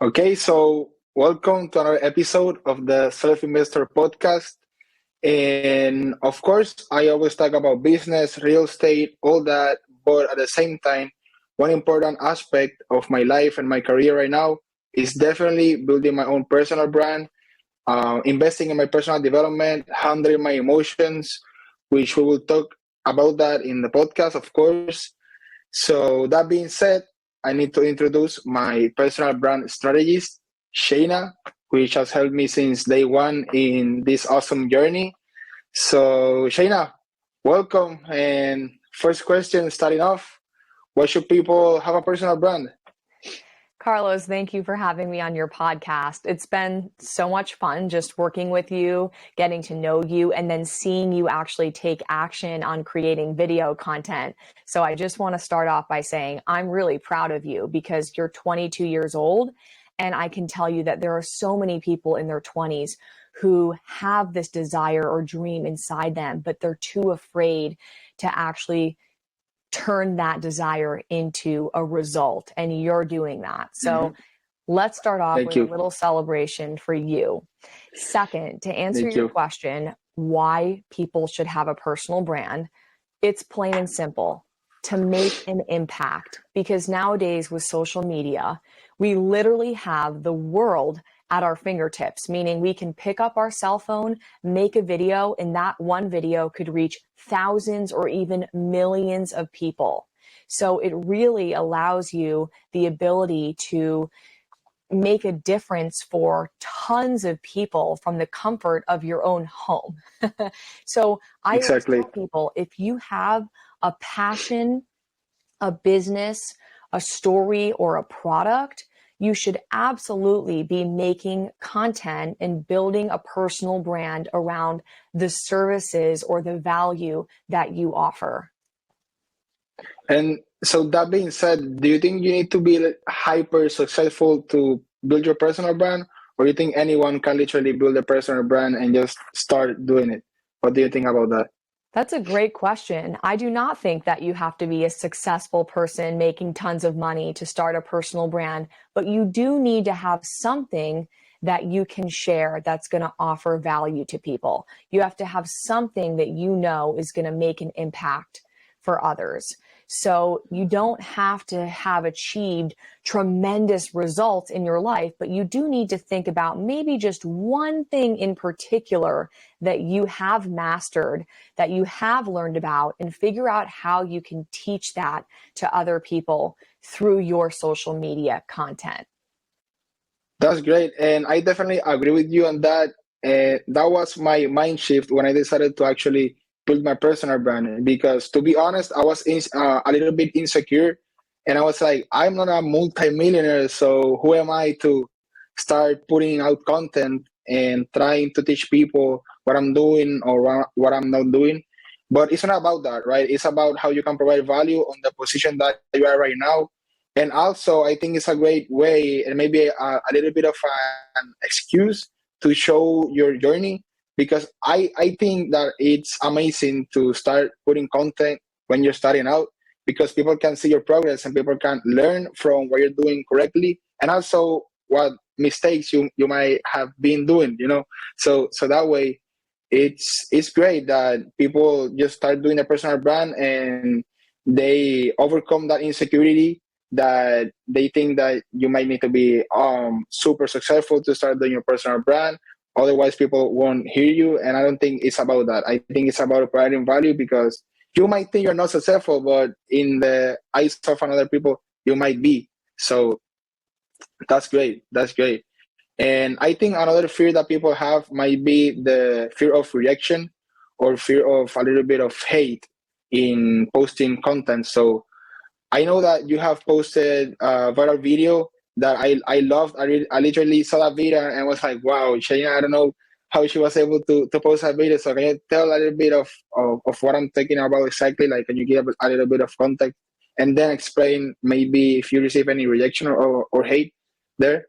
Okay, so welcome to another episode of the Self Investor Podcast. And of course, I always talk about business, real estate, all that. But at the same time, one important aspect of my life and my career right now is definitely building my own personal brand, investing in my personal development, handling my emotions, which we will talk about that in the podcast, of course. So that being said, I need to introduce my personal brand strategist, Shana, which has helped me since day one in this awesome journey. So Shana, welcome. And first question, starting off, why should people have a personal brand? Carlos, thank you for having me on your podcast. It's been so much fun just working with you, getting to know you, and then seeing you actually take action on creating video content. So I just want to start off by saying I'm really proud of you because you're 22 years old. And I can tell you that there are so many people in their 20s who have this desire or dream inside them, but they're too afraid to actually turn that desire into a result. And you're doing that. So Mhm. let's start off Thank with a you. little celebration for you. Second, to answer Thank your you. question, why people should have a personal brand, it's plain and simple to make an impact. Because nowadays with social media, we literally have the world at our fingertips, meaning we can pick up our cell phone, make a video, and that one video could reach thousands or even millions of people. So it really allows you the ability to make a difference for tons of people from the comfort of your own home. So I always Exactly. tell people if you have a passion, a business, a story, or a product, you should absolutely be making content and building a personal brand around the services or the value that you offer. And so that being said, do you think you need to be like, hyper successful to build your personal brand, or you think anyone can literally build a personal brand and just start doing it? What do you think about that? That's a great question. I do not think that you have to be a successful person making tons of money to start a personal brand, but you do need to have something that you can share that's going to offer value to people. You have to have something that you know is going to make an impact for others. So you don't have to have achieved tremendous results in your life, but you do need to think about maybe just one thing in particular that you have mastered, that you have learned about, and figure out how you can teach that to other people through your social media content. That's great, and I definitely agree with you on that. That was my mind shift when I decided to actually build my personal brand. Because to be honest, I was a little bit insecure, and I was like, I'm not a multimillionaire, so who am I to start putting out content and trying to teach people what I'm doing or what I'm not doing? But it's not about that, right? It's about how you can provide value on the position that you are right now, and also, I think it's a great way and maybe a little bit of an excuse to show your journey, because I think that it's amazing to start putting content when you're starting out, because people can see your progress and people can learn from what you're doing correctly and also what mistakes you might have been doing, So that way it's great that people just start doing a personal brand and they overcome that insecurity that they think that you might need to be super successful to start doing your personal brand. Otherwise, people won't hear you. And I don't think it's about that. I think it's about providing value, because you might think you're not successful, but in the eyes of another people, you might be. So that's great. That's great. And I think another fear that people have might be the fear of rejection or fear of a little bit of hate in posting content. So I know that you have posted a viral video that I loved. I literally saw that video and was like, wow, Shana, I don't know how she was able to post that video. So can you tell a little bit of what I'm talking about exactly? Like, can you give a little bit of context and then explain maybe if you receive any rejection or hate there?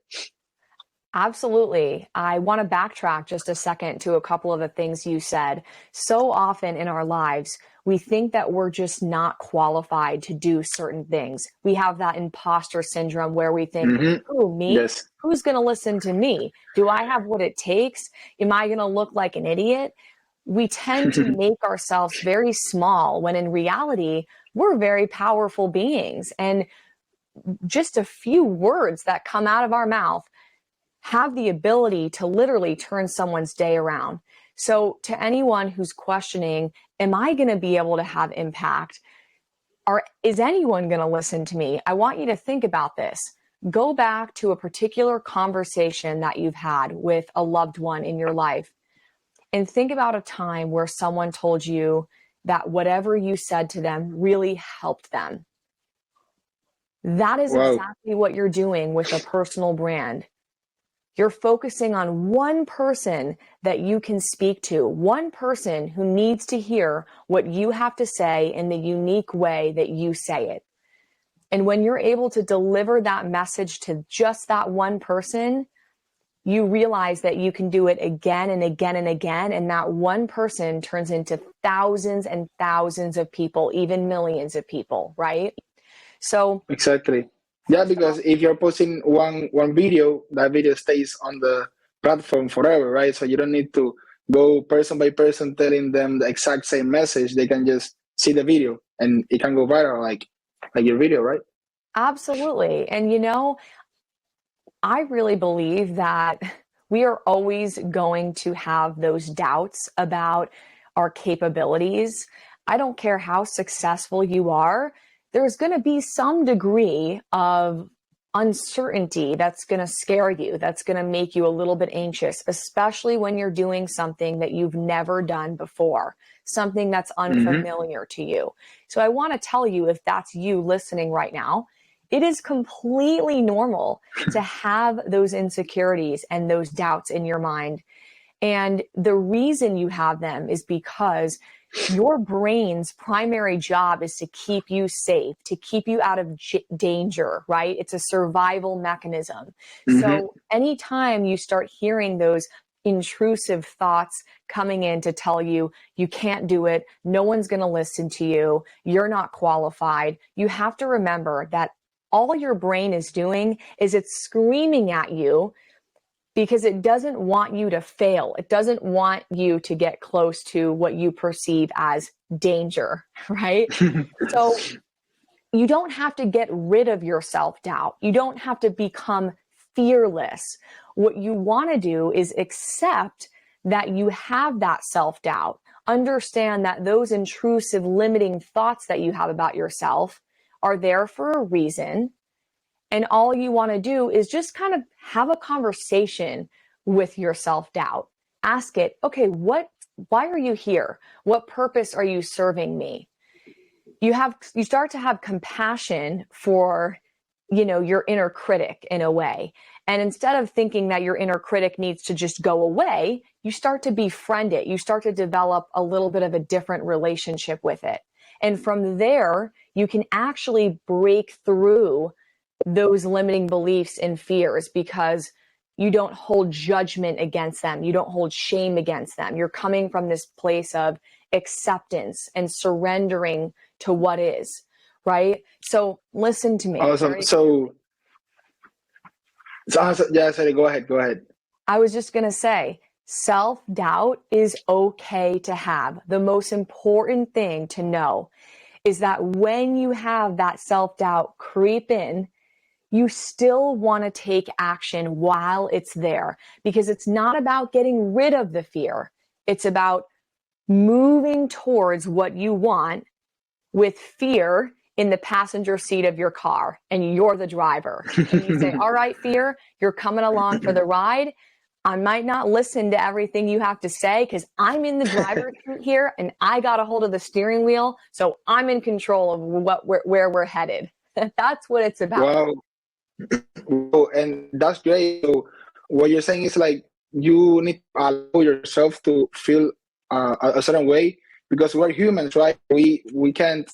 Absolutely. I want to backtrack just a second to a couple of the things you said. So often in our lives, we think that we're just not qualified to do certain things. We have that imposter syndrome where we think, Mm-hmm. who, me? Yes. Who's going to listen to me? Do I have what it takes? Am I going to look like an idiot? We tend to make ourselves very small when in reality, we're very powerful beings. And just a few words that come out of our mouth have the ability to literally turn someone's day around. So, to anyone who's questioning, am I going to be able to have impact? Or is anyone going to listen to me? I want you to think about this. Go back to a particular conversation that you've had with a loved one in your life and think about a time where someone told you that whatever you said to them really helped them. That is Wow. exactly what you're doing with a personal brand. You're focusing on one person that you can speak to, one person who needs to hear what you have to say in the unique way that you say it. And when you're able to deliver that message to just that one person, you realize that you can do it again and again and again. And that one person turns into thousands and thousands of people, even millions of people, right? So, Exactly. Yeah, first off, because if you're posting one video, that video stays on the platform forever, right? So you don't need to go person by person telling them the exact same message. They can just see the video and it can go viral like your video, right? absolutely. And I really believe that we are always going to have those doubts about our capabilities. I don't care how successful you are, there's going to be some degree of uncertainty that's going to scare you, that's going to make you a little bit anxious, especially when you're doing something that you've never done before, something that's Mm-hmm. unfamiliar to you. So I want to tell you, if that's you listening right now, it is completely normal to have those insecurities and those doubts in your mind. And the reason you have them is because your brain's primary job is to keep you safe, to keep you out of danger, right? It's a survival mechanism. Mm-hmm. So anytime you start hearing those intrusive thoughts coming in to tell you you can't do it, no one's going to listen to you, you're not qualified, you have to remember that all your brain is doing is it's screaming at you because it doesn't want you to fail. It doesn't want you to get close to what you perceive as danger, right? So you don't have to get rid of your self doubt. You don't have to become fearless. What you want to do is accept that you have that self doubt. Understand that those intrusive, limiting thoughts that you have about yourself are there for a reason. And all you want to do is just kind of have a conversation with your self doubt. Ask it, okay, why are you here? What purpose are you serving me? You start to have compassion for, your inner critic in a way. And instead of thinking that your inner critic needs to just go away, you start to befriend it. You start to develop a little bit of a different relationship with it. And from there, you can actually break through those limiting beliefs and fears because you don't hold judgment against them. You don't hold shame against them. You're coming from this place of acceptance and surrendering to what is, right? So listen to me. Awesome. Yeah, sorry, go ahead, go ahead. I was just going to say, self doubt is okay to have. The most important thing to know is that when you have that self doubt creep in, you still want to take action while it's there because it's not about getting rid of the fear. It's about moving towards what you want with fear in the passenger seat of your car and you're the driver. And you say, all right, fear, you're coming along for the ride. I might not listen to everything you have to say because I'm in the driver's seat here and I got a hold of the steering wheel. So I'm in control of where we're headed. That's what it's about. Wow. Wow, and that's great. So what you're saying is like you need to allow yourself to feel a certain way because we're humans, right? We can't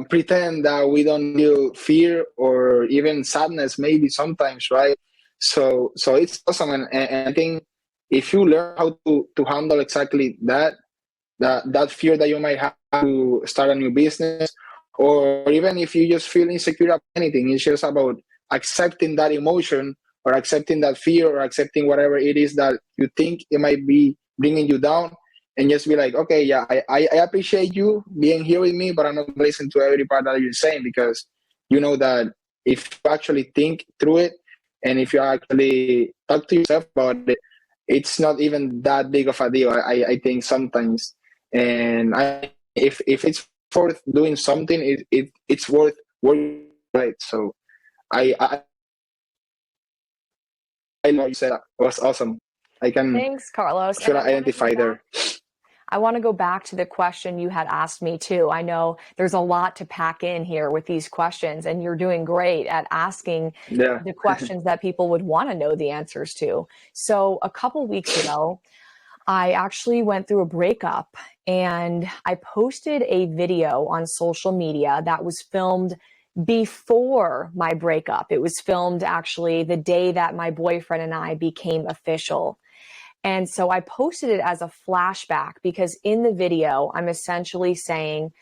pretend that we don't feel fear or even sadness maybe sometimes, right? So it's awesome, and I think if you learn how to handle exactly that fear that you might have to start a new business, or even if you just feel insecure about anything, it's just about accepting that emotion, or accepting that fear, or accepting whatever it is that you think it might be bringing you down, and just be like, okay, yeah, I appreciate you being here with me, but I'm not going to listen to every part that you're saying, because you know that if you actually think through it, and if you actually talk to yourself about it, it's not even that big of a deal. I think sometimes, and if it's worth doing something, it's worth working, right? So I I love what you said. That was awesome. I can Thanks, Carlos. feel And I want to go identify back there. I want to go back to the question you had asked me too. I know there's a lot to pack in here with these questions, and you're doing great at asking Yeah. the questions that people would want to know the answers to. So, a couple weeks ago, I actually went through a breakup and I posted a video on social media that was filmed before my breakup. It was filmed actually the day that my boyfriend and I became official. And so I posted it as a flashback because in the video, I'm essentially saying,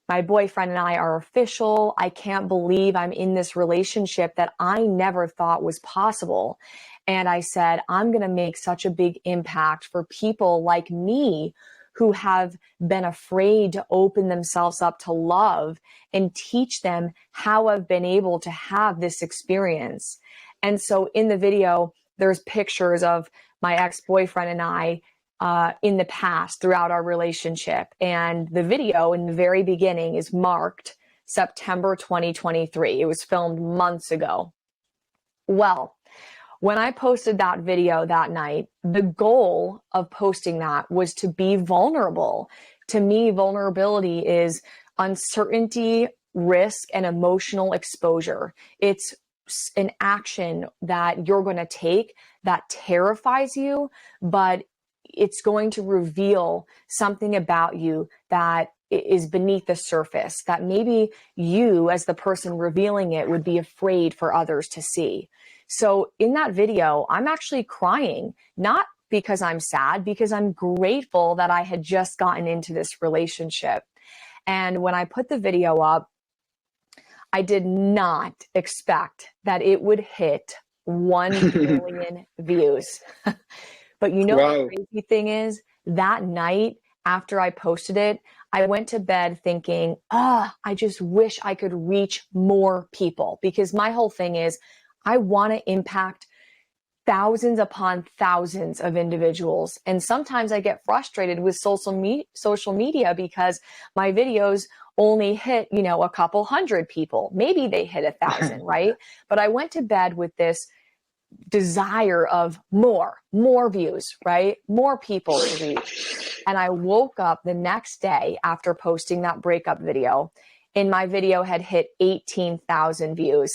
my boyfriend and I are official. I can't believe I'm in this relationship that I never thought was possible. And I said, I'm going to make such a big impact for people like me who have been afraid to open themselves up to love, and teach them how I've been able to have this experience. And so in the video, there's pictures of my ex-boyfriend and I in the past throughout our relationship. And the video in the very beginning is marked September 2023. It was filmed months ago. Well, when I posted that video that night, the goal of posting that was to be vulnerable. To me, vulnerability is uncertainty, risk, and emotional exposure. It's an action that you're going to take that terrifies you, but it's going to reveal something about you that is beneath the surface that maybe you, as the person revealing it, would be afraid for others to see. So in that video, I'm actually crying, not because I'm sad, because I'm grateful that I had just gotten into this relationship. And when I put the video up, I did not expect that it would hit 1 billion views. But you know, the Wow. crazy thing is, that night after I posted it, I went to bed thinking, I just wish I could reach more people, because my whole thing is I want to impact thousands upon thousands of individuals. And sometimes I get frustrated with social media because my videos only hit, a couple hundred people. Maybe they hit 1,000, right? But I went to bed with this desire of more views, right? More people to reach. And I woke up the next day after posting that breakup video, and my video had hit 18,000 views.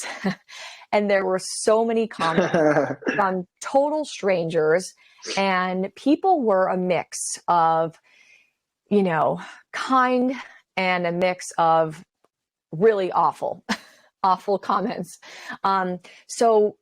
And there were so many comments from total strangers, and people were a mix of, kind, and a mix of really awful, awful comments. So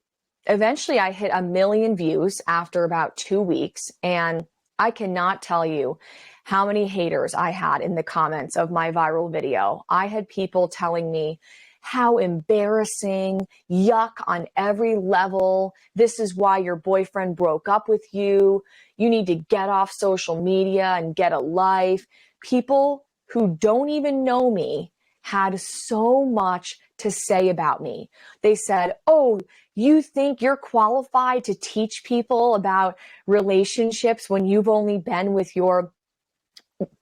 eventually I hit 1 million views after about 2 weeks. And I cannot tell you how many haters I had in the comments of my viral video. I had people telling me, how embarrassing, yuck on every level. This is why your boyfriend broke up with you. You need to get off social media and get a life. People who don't even know me had so much to say about me. They said, oh, you think you're qualified to teach people about relationships when you've only been with your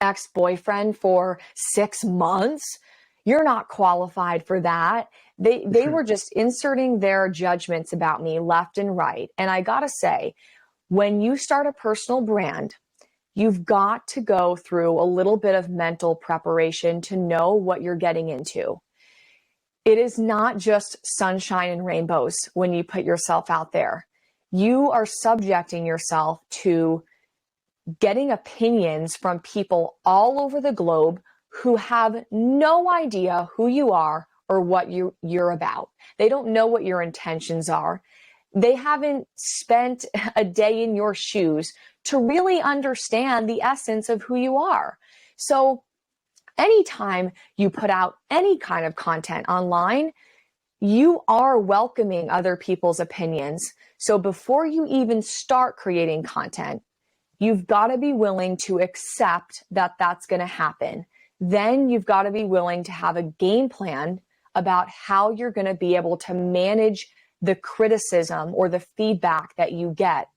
ex-boyfriend for 6 months? You're not qualified for that. They were just inserting their judgments about me left and right. And I got to say, when you start a personal brand, you've got to go through a little bit of mental preparation to know what you're getting into. It is not just sunshine and rainbows when you put yourself out there. You are subjecting yourself to getting opinions from people all over the globe who have no idea who you are or what you're about. They don't know what your intentions are. they haven't spent a day in your shoes to really understand the essence of who you are. So anytime you put out any kind of content online, you are welcoming other people's opinions. So before you even start creating content, you've got to be willing to accept that that's going to happen. Then you've got to be willing to have a game plan about how you're going to be able to manage the criticism or the feedback that you get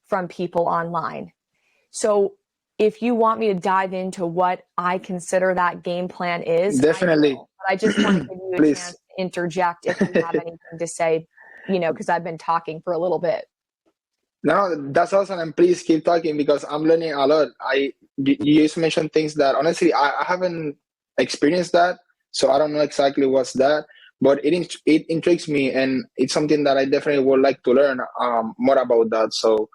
from people online. So if you want me to dive into what I consider that game plan is, I Definitely. will. But I just want to give you a chance Please. to interject if you have anything to say, because I've been talking for a little bit. No, that's awesome, and please keep talking because I'm learning a lot. You just mentioned things that honestly I haven't experienced that, so I don't know exactly what's that, but it intrigues me, and it's something that I definitely would like to learn more about that. So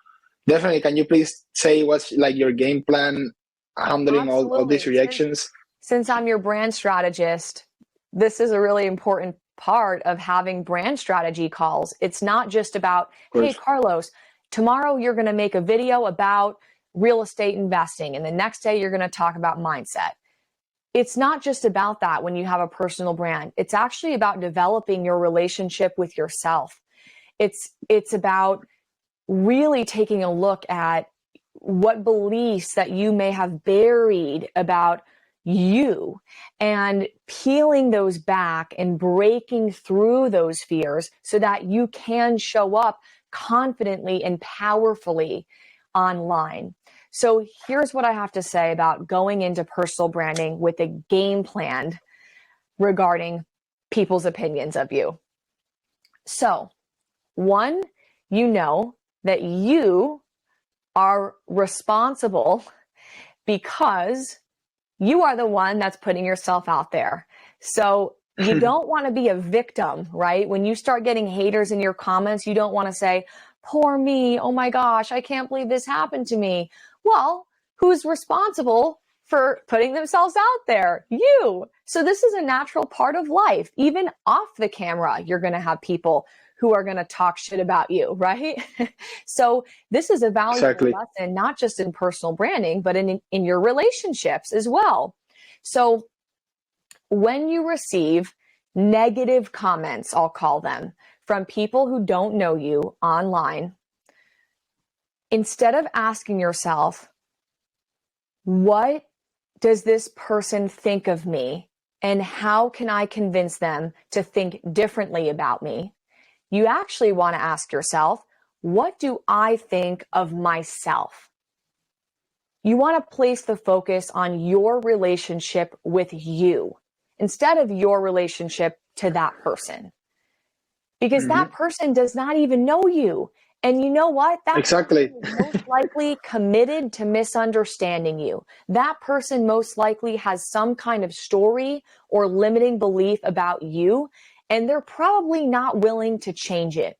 definitely, can you please say what's like your game plan handling all these Absolutely. reactions? Since I'm your brand strategist, this is a really important part of having brand strategy calls. It's not just about, Of hey, course. Carlos, tomorrow you're going to make a video about real estate investing, and the next day you're going to talk about mindset. It's not just about that when you have a personal brand. It's actually about developing your relationship with yourself. It's about really taking a look at what beliefs that you may have buried about you and peeling those back and breaking through those fears so that you can show up confidently and powerfully online. So here's what I have to say about going into personal branding with a game plan regarding people's opinions of you. So, one, you know that you are responsible because you are the one that's putting yourself out there. So you don't want to be a victim, right? When you start getting haters in your comments, you don't want to say, poor me, oh my gosh, I can't believe this happened to me. Well, who's responsible for putting themselves out there? You. So this is a natural part of life. Even off the camera, you're going to have people who are going to talk shit about you, right? So this is a valuable Exactly. lesson, not just in personal branding, but in your relationships as well. So when you receive negative comments, I'll call them, from people who don't know you online, instead of asking yourself, what does this person think of me? And how can I convince them to think differently about me? You actually want to ask yourself, what do I think of myself? You want to place the focus on your relationship with you instead of your relationship to that person. Because that person does not even know you. And you know what? That Exactly. person is most likely committed to misunderstanding you. That person most likely has some kind of story or limiting belief about you, and they're probably not willing to change it.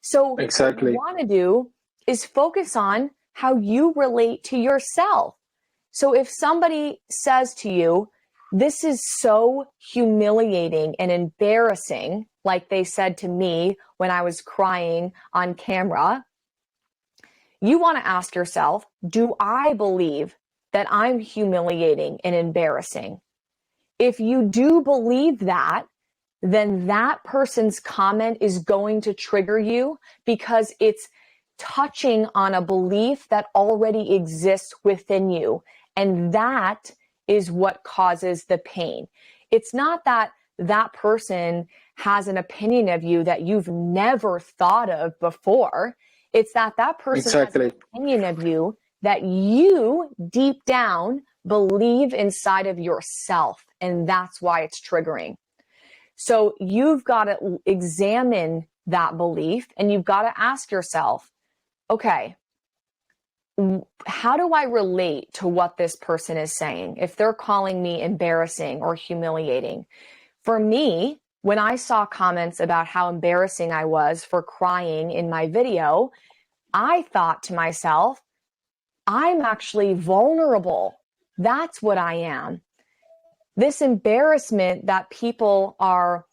So what you Exactly. want to do is focus on how you relate to yourself. So if somebody says to you, this is so humiliating and embarrassing, like they said to me when I was crying on camera, you want to ask yourself, do I believe that I'm humiliating and embarrassing? If you do believe that, then that person's comment is going to trigger you because it's touching on a belief that already exists within you. And that is what causes the pain. It's not that that person has an opinion of you that you've never thought of before. It's that that person has an Exactly. opinion of you that you deep down believe inside of yourself. And that's why it's triggering. So you've got to examine that belief and you've got to ask yourself, okay, how do I relate to what this person is saying if they're calling me embarrassing or humiliating? For me, when I saw comments about how embarrassing I was for crying in my video, I thought to myself, I'm actually vulnerable. That's what I am. This embarrassment that people are,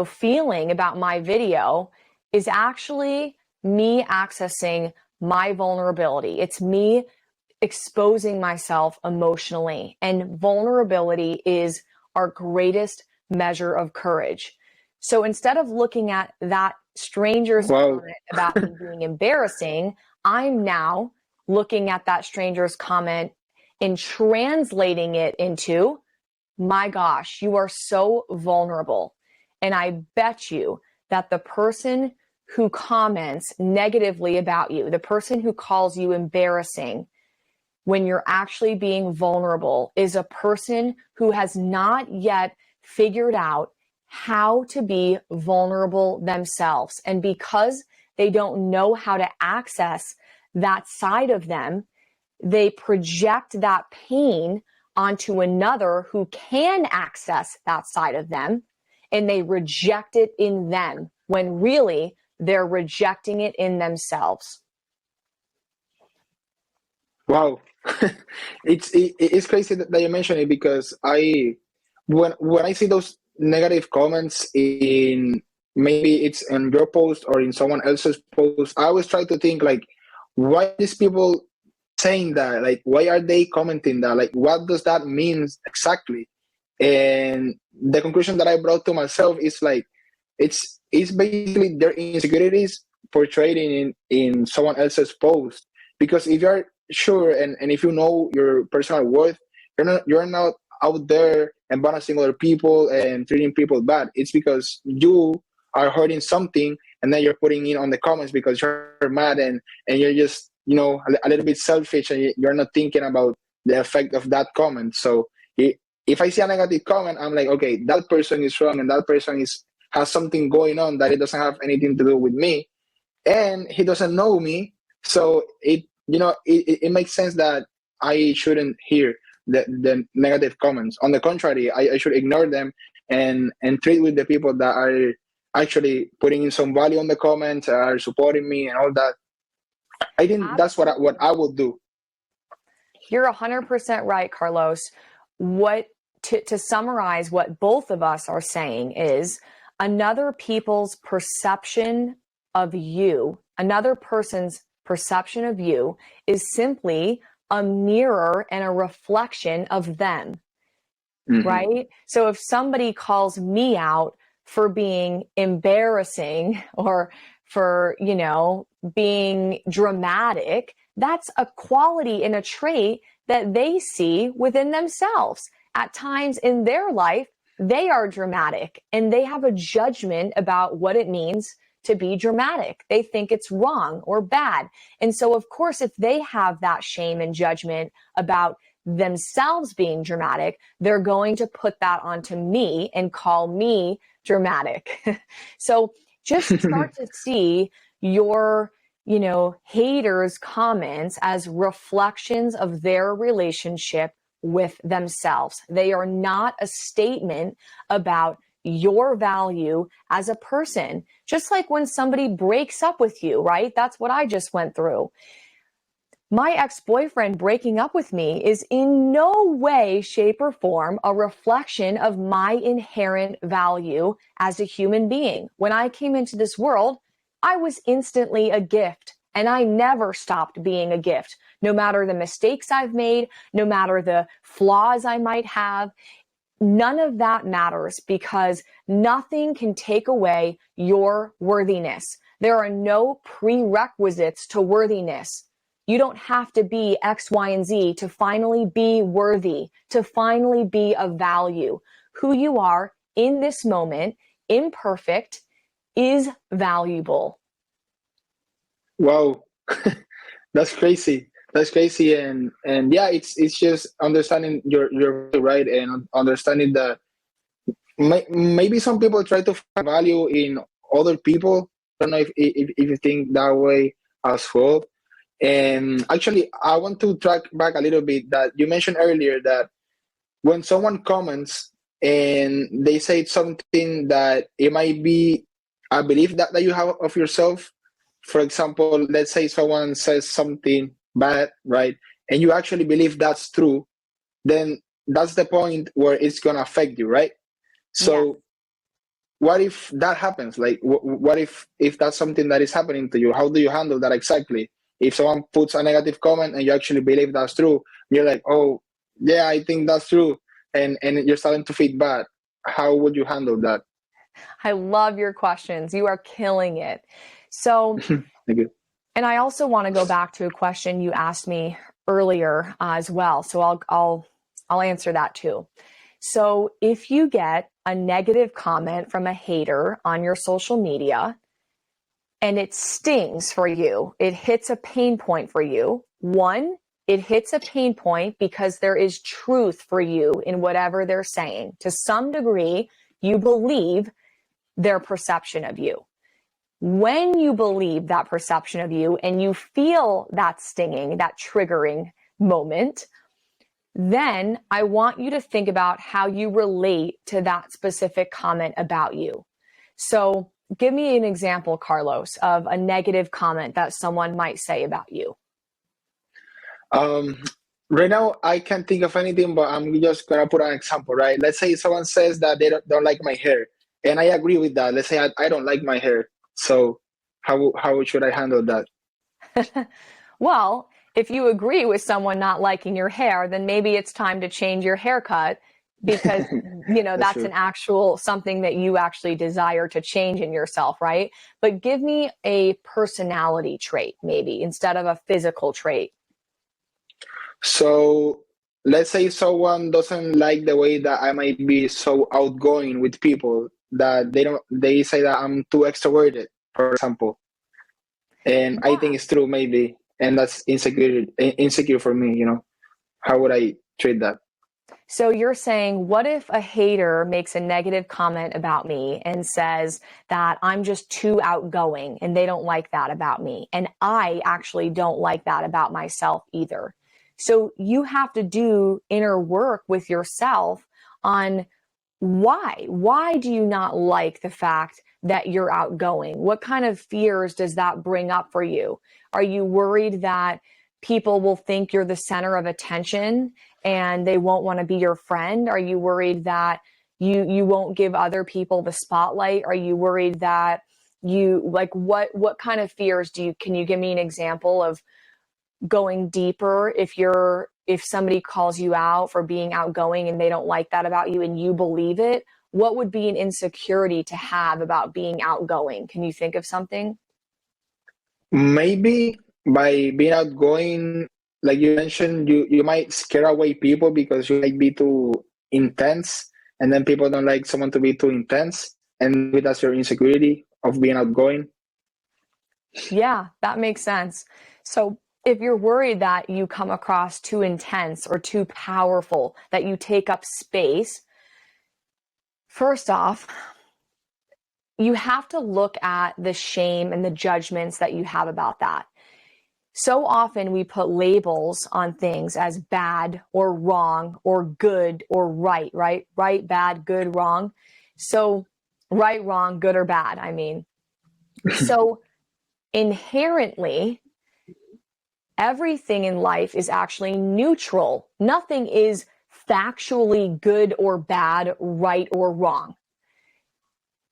feeling about my video is actually me accessing my vulnerability. It's me exposing myself emotionally. And vulnerability is our greatest measure of courage. So instead of looking at that stranger's Wow. comment about me being embarrassing, I'm now looking at that stranger's comment and translating it into, my gosh, you are so vulnerable. And I bet you that the person who comments negatively about you, the person who calls you embarrassing when you're actually being vulnerable, is a person who has not yet figured out how to be vulnerable themselves. And because they don't know how to access that side of them, they project that pain onto another who can access that side of them, and they reject it in them when really they're rejecting it in themselves. Wow. It's crazy that you mentioned it, because when I see those negative comments in, maybe it's in your post or in someone else's post, I always try to think like, why these people saying that? Like, why are they commenting that? Like, what does that mean exactly? And the conclusion that I brought to myself is like, it's basically their insecurities portrayed in someone else's post. Because if you're sure, and if you know your personal worth, you're not out there embarrassing other people and treating people bad. It's because you are hurting something, and then you're putting it on the comments because you're mad, and you're just, a little bit selfish, and you're not thinking about the effect of that comment. So if I see a negative comment, I'm like, okay, that person is wrong, and that person is has something going on that it doesn't have anything to do with me, and he doesn't know me. So it makes sense that I shouldn't hear the negative comments. On the contrary, I should ignore them, and treat with the people that are actually putting in some value on the comments, are supporting me and all that. I think that's what I would do. You're 100% right, Carlos. What to summarize what both of us are saying is, another people's perception of you, another person's perception of you is simply a mirror and a reflection of them, Hmm. right? So if somebody calls me out for being embarrassing or for, being dramatic, that's a quality and a trait that they see within themselves. At times in their life, they are dramatic and they have a judgment about what it means to be dramatic. They think it's wrong or bad. And so, of course, if they have that shame and judgment about themselves being dramatic, they're going to put that onto me and call me dramatic. So just start to see your, haters' comments as reflections of their relationship with themselves. They are not a statement about your value as a person. Just like when somebody breaks up with you, right? That's what I just went through. My ex-boyfriend breaking up with me is in no way, shape, or form a reflection of my inherent value as a human being. When I came into this world, I was instantly a gift, and I never stopped being a gift, no matter the mistakes I've made, no matter the flaws I might have. None of that matters, because nothing can take away your worthiness. There are no prerequisites to worthiness. You don't have to be X, Y, and Z to finally be worthy, to finally be of value. Who you are in this moment, imperfect, is valuable. Wow. That's crazy. That's crazy, and yeah, it's just understanding your value, right, and understanding that maybe some people try to find value in other people. I don't know if you think that way as well. And actually, I want to track back a little bit that you mentioned earlier, that when someone comments and they say something that it might be a belief that you have of yourself. For example, let's say someone says something bad, right? And you actually believe that's true, then that's the point where it's gonna affect you, right? Yes. So what if that happens? Like, what if that's something that is happening to you? How do you handle that exactly? If someone puts a negative comment and you actually believe that's true, you're like, oh, yeah, I think that's true, and you're starting to feel bad. How would you handle that? I love your questions. You are killing it. So, Thank you. and I also want to go back to a question you asked me earlier as well. So I'll answer that too. So if you get a negative comment from a hater on your social media and it stings for you, it hits a pain point for you. One, it hits a pain point because there is truth for you in whatever they're saying. To some degree, you believe their perception of you. When you believe that perception of you and you feel that stinging, that triggering moment, then I want you to think about how you relate to that specific comment about you. So give me an example, Carlos, of a negative comment that someone might say about you. Um, right now, I can't think of anything, but I'm just gonna put an example, right? Let's say someone says that they don't like my hair, and I agree with that. Let's say I don't like my hair, so how should I handle that? Well, if you agree with someone not liking your hair, then maybe it's time to change your haircut because, That's that's true. an actual something that you actually desire to change in yourself, right? But give me a personality trait, maybe instead of a physical trait. So let's say someone doesn't like the way that I might be so outgoing with people that they say that I'm too extroverted, for example. And I Yeah. think it's true maybe, and that's insecure for me, How would I treat that? So you're saying, what if a hater makes a negative comment about me and says that I'm just too outgoing and they don't like that about me? And I actually don't like that about myself either. So you have to do inner work with yourself on why. Why do you not like the fact that you're outgoing? What kind of fears does that bring up for you? Are you worried that people will think you're the center of attention and they won't want to be your friend? Are you worried that you won't give other people the spotlight? Are you worried that you like what kind of fears can you give me an example of going deeper if somebody calls you out for being outgoing and they don't like that about you and you believe it? What would be an insecurity to have about being outgoing? Can you think of something? Maybe by being outgoing, like you mentioned, you might scare away people because you might be too intense, and then people don't like someone to be too intense, and maybe that's your insecurity of being outgoing. Yeah, that makes sense. So if you're worried that you come across too intense or too powerful, that you take up space, first off, you have to look at the shame and the judgments that you have about that. So often we put labels on things as bad or wrong or good or right, right? Right, bad, good, wrong. So right, wrong, good or bad, I mean. So inherently, everything in life is actually neutral. Nothing is factually good or bad, right or wrong.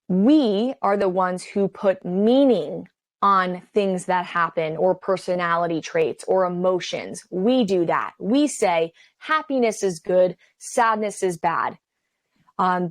We are the ones who put meaning on things that happen or personality traits or emotions. We do that. We say happiness is good, sadness is bad.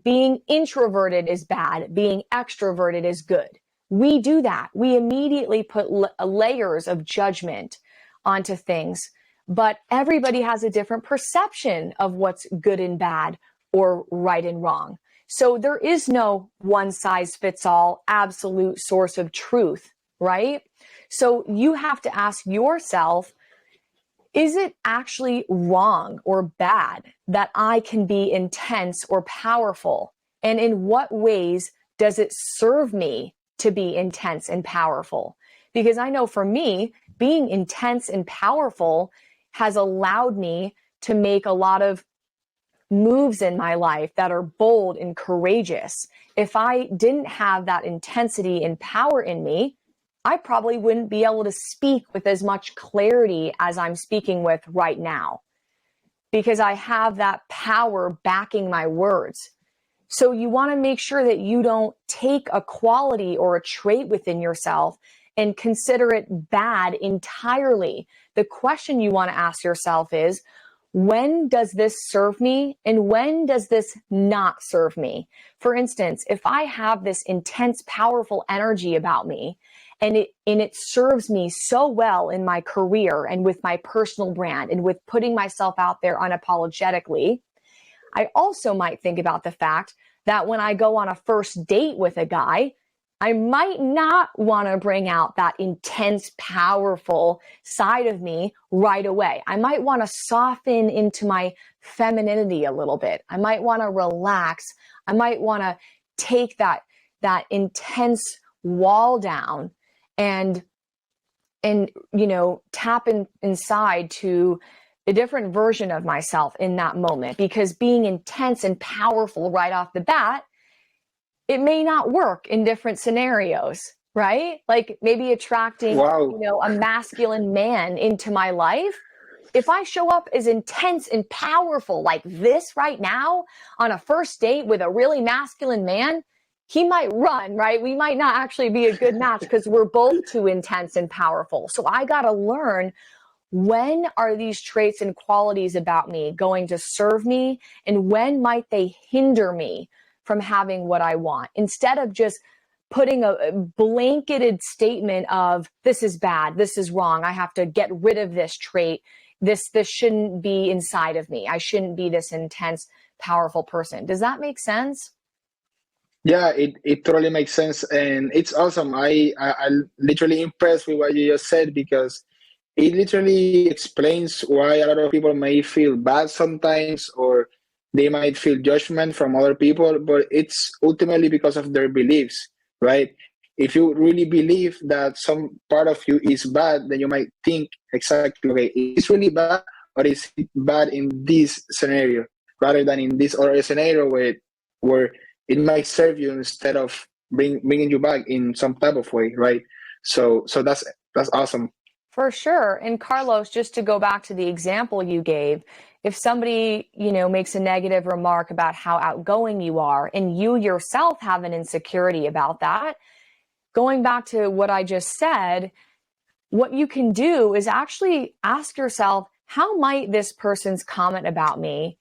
Being introverted is bad, being extroverted is good. We do that. We immediately put layers of judgment onto things, but everybody has a different perception of what's good and bad or right and wrong. So there is no one size fits all absolute source of truth, right? So you have to ask yourself, is it actually wrong or bad that I can be intense or powerful? And in what ways does it serve me to be intense and powerful? Because I know for me, being intense and powerful has allowed me to make a lot of moves in my life that are bold and courageous. If I didn't have that intensity and power in me, I probably wouldn't be able to speak with as much clarity as I'm speaking with right now because I have that power backing my words. So you want to make sure that you don't take a quality or a trait within yourself and consider it bad entirely. The question you want to ask yourself is, when does this serve me and when does this not serve me? For instance, if I have this intense, powerful energy about me and it serves me so well in my career and with my personal brand and with putting myself out there unapologetically, I also might think about the fact that when I go on a first date with a guy, I might not want to bring out that intense, powerful side of me right away. I might want to soften into my femininity a little bit. I might want to relax. I might want to take that intense wall down and tap inside to a different version of myself in that moment, because being intense and powerful right off the bat, it may not work in different scenarios, right? Like maybe attracting, Wow. a masculine man into my life. If I show up as intense and powerful like this right now on a first date with a really masculine man, he might run, right? We might not actually be a good match because we're both too intense and powerful. So I got to learn, when are these traits and qualities about me going to serve me, and when might they hinder me from having what I want, instead of just putting a blanketed statement of this is bad, this is wrong, I have to get rid of this trait, this shouldn't be inside of me, I shouldn't be this intense, powerful person. Does that make sense? Yeah, it totally makes sense, and it's awesome. I'm literally impressed with what you just said, because it literally explains why a lot of people may feel bad sometimes, or they might feel judgment from other people, but it's ultimately because of their beliefs, right? If you really believe that some part of you is bad, then you might think exactly, okay, is it really bad, or is it bad in this scenario, rather than in this other scenario where it might serve you instead of bringing you back in some type of way, right? So that's awesome. For sure. And Carlos, just to go back to the example you gave, if somebody, makes a negative remark about how outgoing you are and you yourself have an insecurity about that, going back to what I just said, what you can do is actually ask yourself, how might this person's comment about me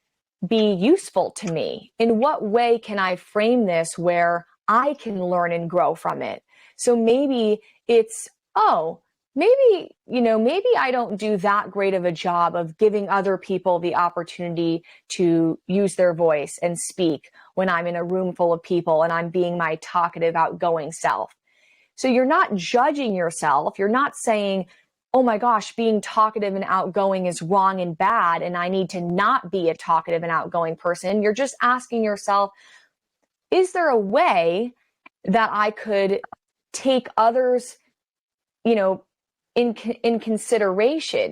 be useful to me? In what way can I frame this where I can learn and grow from it? So maybe it's, oh, maybe I don't do that great of a job of giving other people the opportunity to use their voice and speak when I'm in a room full of people and I'm being my talkative, outgoing self. So you're not judging yourself. You're not saying, oh my gosh, being talkative and outgoing is wrong and bad, and I need to not be a talkative and outgoing person. You're just asking yourself, is there a way that I could take others, you know, into consideration,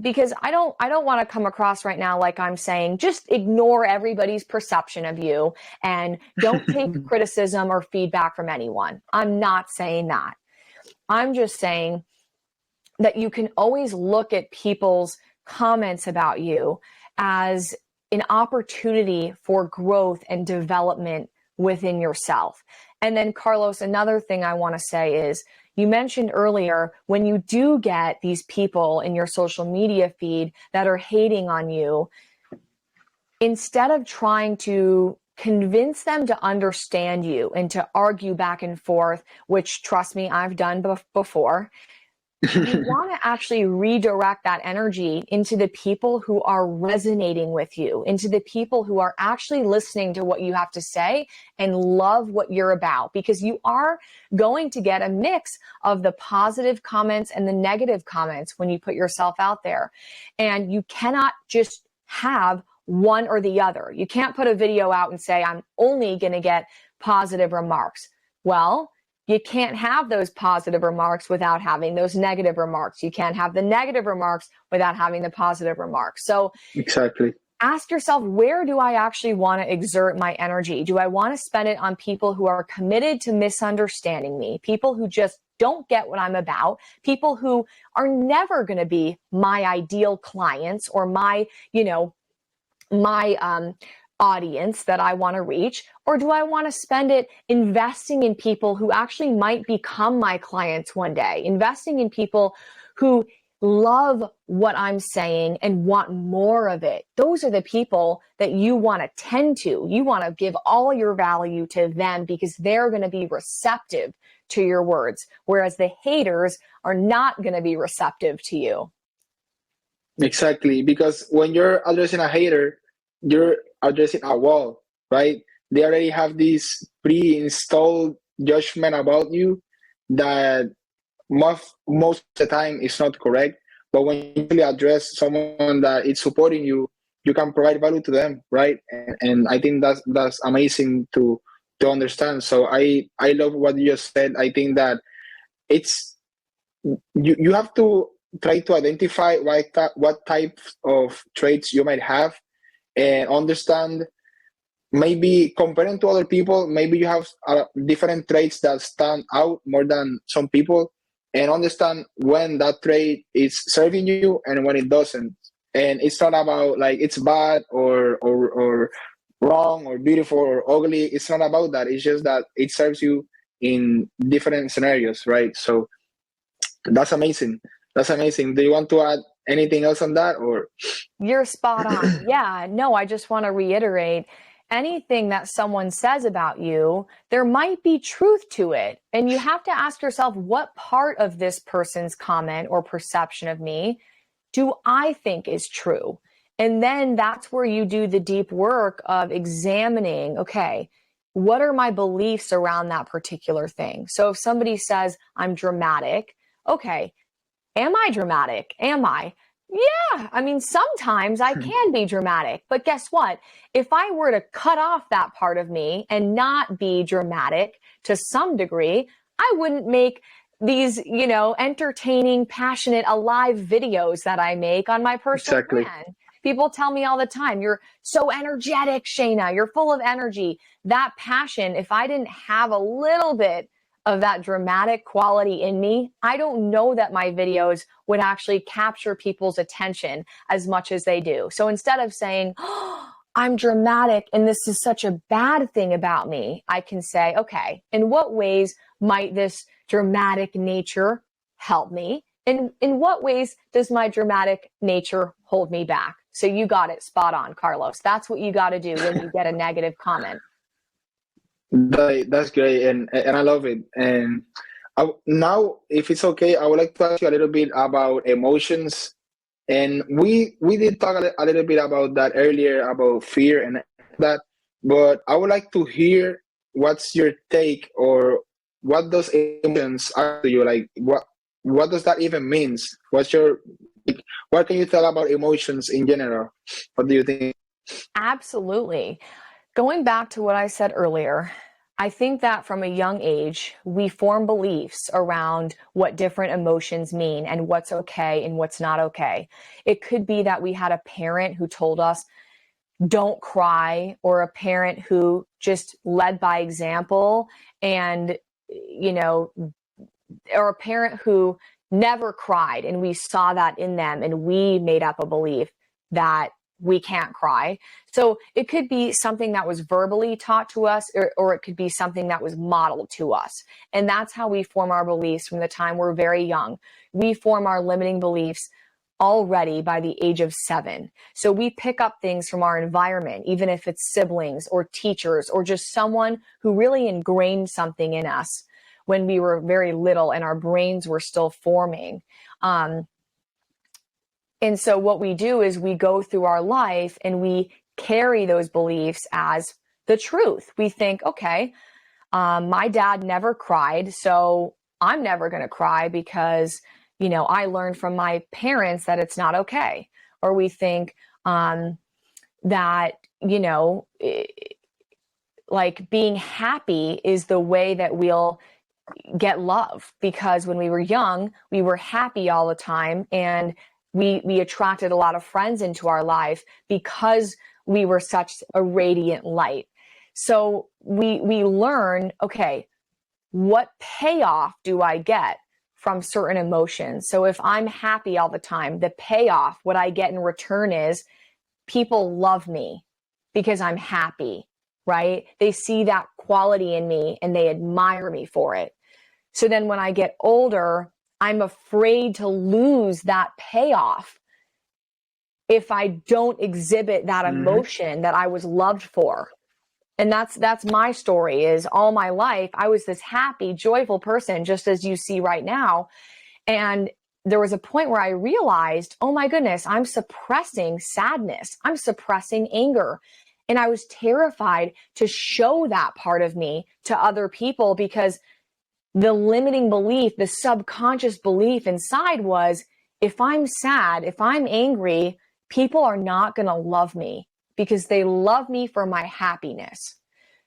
because I don't want to come across right now like I'm saying just ignore everybody's perception of you and don't take criticism or feedback from anyone. I'm not saying that. I'm just saying that you can always look at people's comments about you as an opportunity for growth and development within yourself. And then, Carlos, another thing I want to say is, you mentioned earlier, when you do get these people in your social media feed that are hating on you, instead of trying to convince them to understand you and to argue back and forth, which, trust me, I've done before, you want to actually redirect that energy into the people who are resonating with you, into the people who are actually listening to what you have to say and love what you're about, because you are going to get a mix of the positive comments and the negative comments when you put yourself out there. And you cannot just have one or the other. You can't put a video out and say, I'm only going to get positive remarks. Well, you can't have those positive remarks without having those negative remarks. You can't have the negative remarks without having the positive remarks. So Exactly. ask yourself, where do I actually want to exert my energy? Do I want to spend it on people who are committed to misunderstanding me, people who just don't get what I'm about, people who are never going to be my ideal clients or my audience that I want to reach? Or do I want to spend it investing in people who actually might become my clients one day, investing in people who love what I'm saying and want more of it? Those are the people that you want to tend to. You want to give all your value to them because they're going to be receptive to your words, whereas the haters are not going to be receptive to you. Exactly, because when you're addressing a hater, you're addressing a wall, right? They already have this pre-installed judgment about you that most of the time is not correct. But when you actually address someone that is supporting you can provide value to them, right? And I think that's amazing to understand. So I love what you just said. I think that it's you have to try to identify what types of traits you might have and understand, maybe comparing to other people, maybe you have different traits that stand out more than some people, and understand when that trait is serving you and when it doesn't. And it's not about like it's bad or wrong or beautiful or ugly. It's not about that. It's just that it serves you in different scenarios, right? So that's amazing. That's amazing. Do you want to add anything else on that, or? You're spot on. Yeah, no, I just want to reiterate anything that someone says about you, there might be truth to it. And you have to ask yourself, what part of this person's comment or perception of me do I think is true? And then that's where you do the deep work of examining, okay, what are my beliefs around that particular thing? So if somebody says I'm dramatic, okay, am I dramatic? Am I? Yeah, I mean, sometimes I can be dramatic, but guess what? If I were to cut off that part of me and not be dramatic to some degree, I wouldn't make these, entertaining, passionate, alive videos that I make on my personal Exactly. brand. People tell me all the time, you're so energetic, Shana, you're full of energy. That passion, if I didn't have a little bit of that dramatic quality in me, I don't know that my videos would actually capture people's attention as much as they do. So instead of saying, oh, I'm dramatic and this is such a bad thing about me, I can say, okay, in what ways might this dramatic nature help me? And in what ways does my dramatic nature hold me back? So you got it spot on, Carlos. That's what you got to do when you get a negative comment. That's great, and I love it. And now, if it's okay, I would like to ask you a little bit about emotions. And we did talk a little bit about that earlier, about fear and that. But I would like to hear what's your take, or what those emotions are to you. Like what does that even means? What's your like, what can you tell about emotions in general? What do you think? Absolutely. Going back to what I said earlier, I think that from a young age, we form beliefs around what different emotions mean and what's okay and what's not okay. It could be that we had a parent who told us, don't cry, or a parent who just led by example and, or a parent who never cried and we saw that in them and we made up a belief that we can't cry. So it could be something that was verbally taught to us, or it could be something that was modeled to us. And that's how we form our beliefs from the time we're very young. We form our limiting beliefs already by the age of 7. So we pick up things from our environment, even if it's siblings or teachers or just someone who really ingrained something in us when we were very little and our brains were still forming. And so what we do is we go through our life and we carry those beliefs as the truth. We think, okay, my dad never cried, so I'm never going to cry because, I learned from my parents that it's not okay. Or we think that, like being happy is the way that we'll get love, because when we were young, we were happy all the time and we attracted a lot of friends into our life because we were such a radiant light. So we learn, okay, what payoff do I get from certain emotions? So if I'm happy all the time, the payoff, what I get in return is people love me because I'm happy, right? They see that quality in me and they admire me for it. So then when I get older, I'm afraid to lose that payoff if I don't exhibit that emotion that I was loved for. And that's my story. Is all my life I was this happy, joyful person, just as you see right now. And there was a point where I realized, oh my goodness, I'm suppressing sadness. I'm suppressing anger. And I was terrified to show that part of me to other people, because the limiting belief, the subconscious belief inside was, if I'm sad, if I'm angry, people are not going to love me because they love me for my happiness.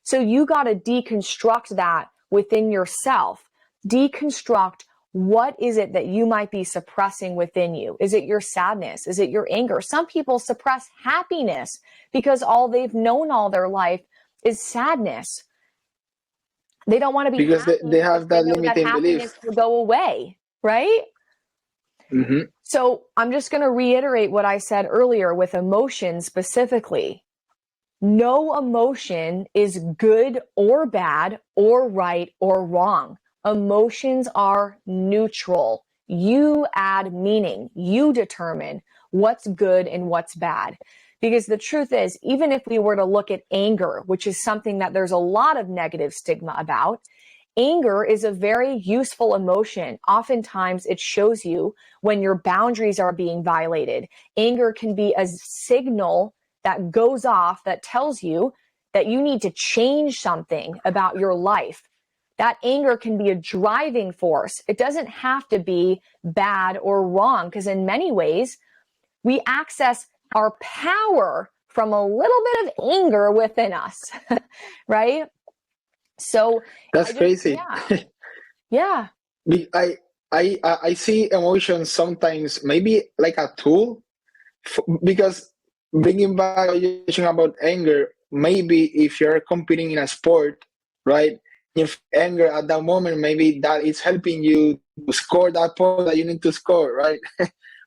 So you got to deconstruct that within yourself. Deconstruct, what is it that you might be suppressing within you? Is it your sadness? Is it your anger? Some people suppress happiness because all they've known all their life is sadness. They don't want to be Because happy they because have they that know that limiting happiness belief. will go away, right? So I'm just going to reiterate what I said earlier with emotion specifically. No emotion is good or bad or right or wrong. Emotions are neutral. You add meaning. You determine what's good and what's bad. Because the truth is, even if we were to look at anger, which is something that there's a lot of negative stigma about, anger is a very useful emotion. Oftentimes it shows you when your boundaries are being violated. Anger can be a signal that goes off that tells you that you need to change something about your life. That anger can be a driving force. It doesn't have to be bad or wrong, because in many ways, we access our power from a little bit of anger within us, right? So That's crazy. yeah. I I see emotions sometimes maybe like a tool, because bringing back what you mentioned about anger, maybe if you're competing in a sport, right? If anger at that moment, maybe that is helping you to score that point that you need to score, right?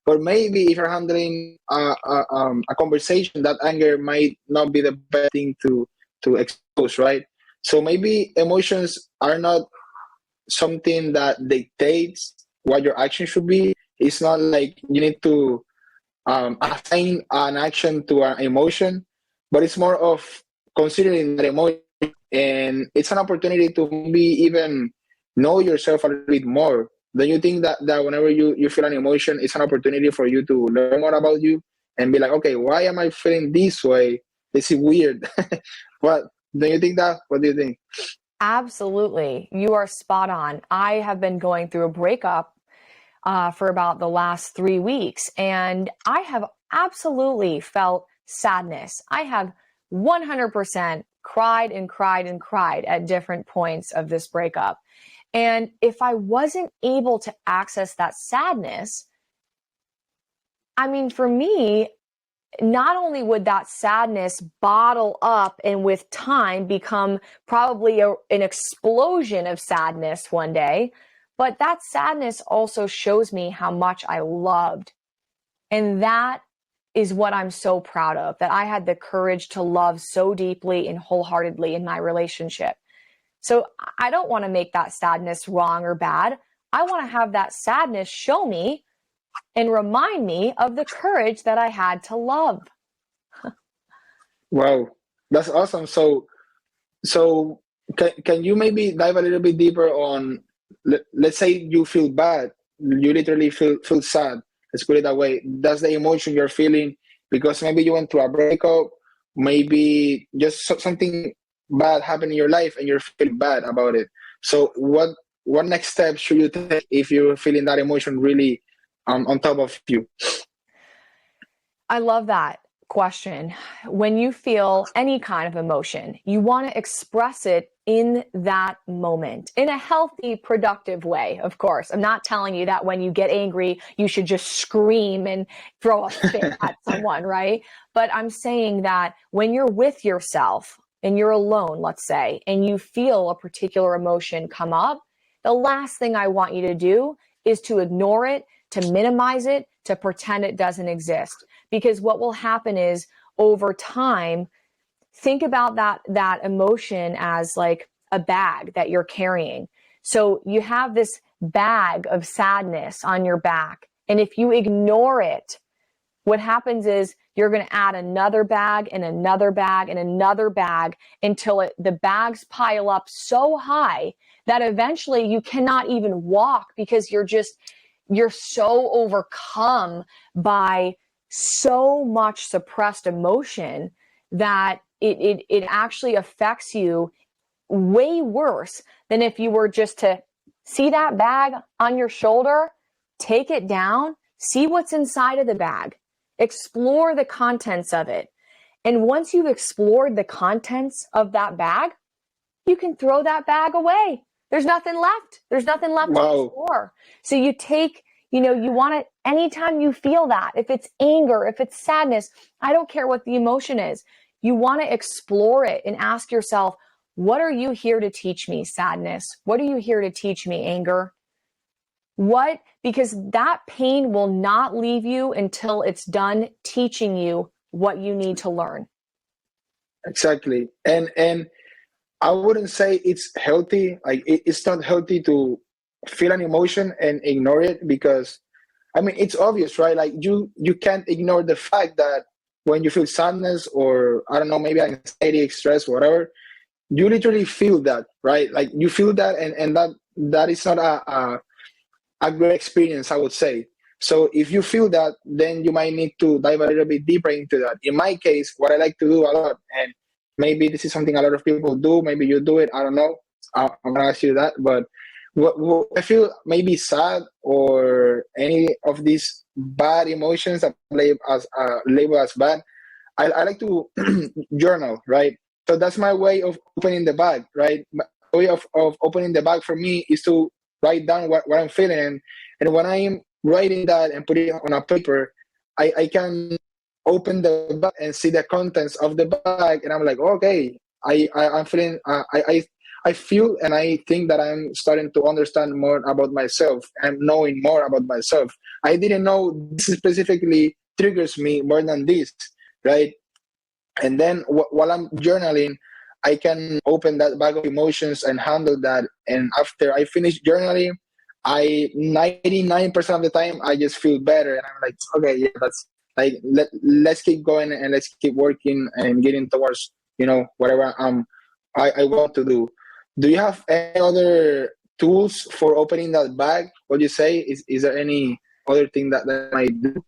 But maybe if you're handling a conversation, that anger might not be the best thing to expose, right? So maybe emotions are not something that dictates what your action should be. It's not like you need to assign an action to an emotion, but it's more of considering that emotion, and it's an opportunity to maybe even know yourself a little bit more. Don't you think that whenever you feel an emotion, it's an opportunity for you to learn more about you and be like, okay, why am I feeling this way? This is weird. What, don't you think that? What do you think? Absolutely. You are spot on. I have been going through a breakup for about the last 3 weeks, and I have absolutely felt sadness. I have 100% cried and cried and cried at different points of this breakup. And if I wasn't able to access that sadness, I mean, for me, not only would that sadness bottle up and with time become probably an explosion of sadness one day, but that sadness also shows me how much I loved. And that is what I'm so proud of, that I had the courage to love so deeply and wholeheartedly in my relationship. So I don't want to make that sadness wrong or bad. I want to have that sadness show me and remind me of the courage that I had to love. Wow, that's awesome. So can you maybe dive a little bit deeper on, let's say you feel bad, you literally feel sad. Let's put it that way. That's the emotion you're feeling because maybe you went through a breakup, maybe just something bad happened in your life and you're feeling bad about it. So what next steps should you take if you're feeling that emotion really on top of you? I love that question. When you feel any kind of emotion, you want to express it in that moment in a healthy, productive way, of course. I'm not telling you that when you get angry, you should just scream and throw a fit at someone, right? But I'm saying that when you're with yourself and you're alone, let's say, and you feel a particular emotion come up, the last thing I want you to do is to ignore it, to minimize it, to pretend it doesn't exist. Because what will happen is over time, think about that emotion as like a bag that you're carrying. So you have this bag of sadness on your back, and if you ignore it, what happens is you're going to add another bag and another bag and another bag until the bags pile up so high that eventually you cannot even walk because you're so overcome by so much suppressed emotion that it actually affects you way worse than if you were just to see that bag on your shoulder, take it down, see what's inside of the bag, explore the contents of it. And once you've explored the contents of that bag, you can throw that bag away. There's nothing left. There's nothing left to Wow. explore. So you take, you want to, anytime you feel that, if it's anger, if it's sadness, I don't care what the emotion is, you want to explore it and ask yourself, what are you here to teach me, sadness? What are you here to teach me, anger? What? Because that pain will not leave you until it's done teaching you what you need to learn. Exactly. And I wouldn't say it's healthy. Like it's not healthy to feel an emotion and ignore it, because I mean it's obvious, right? Like you can't ignore the fact that when you feel sadness, or I don't know, maybe anxiety, stress, whatever, you literally feel that, right? Like you feel that, and that is not a great experience, I would say. So if you feel that, then you might need to dive a little bit deeper into that. In my case, what I like to do a lot, and maybe this is something a lot of people do, maybe you do it, I don't know. I'm gonna ask you that, but what I feel maybe sad or any of these bad emotions that label as bad, I like to journal, right? So that's my way of opening the bag, right? My way of opening the bag for me is to write down what I'm feeling. And when I'm writing that and putting it on a paper, I can open the bag and see the contents of the bag. And I'm like, okay, I'm feeling, I feel and I think that I'm starting to understand more about myself. I'm knowing more about myself. I didn't know this specifically triggers me more than this, right? And then while I'm journaling, I can open that bag of emotions and handle that. And after I finish journaling, I 99% of the time I just feel better, and I'm like, okay, yeah, that's like let's keep going and let's keep working and getting towards whatever I want to do. Do you have any other tools for opening that bag? What do you say? Is there any other thing that I might do?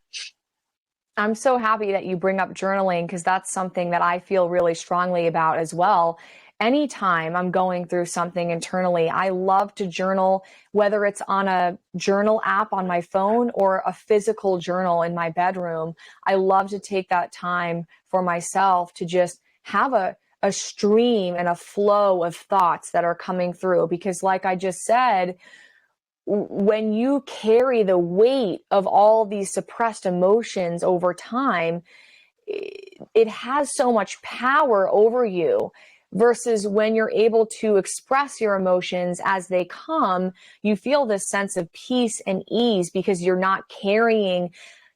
I'm so happy that you bring up journaling because that's something that I feel really strongly about as well. Anytime I'm going through something internally, I love to journal, whether it's on a journal app on my phone or a physical journal in my bedroom. I love to take that time for myself to just have a stream and a flow of thoughts that are coming through. Because, like I just said, when you carry the weight of all these suppressed emotions over time, it has so much power over you versus when you're able to express your emotions as they come, you feel this sense of peace and ease because you're not carrying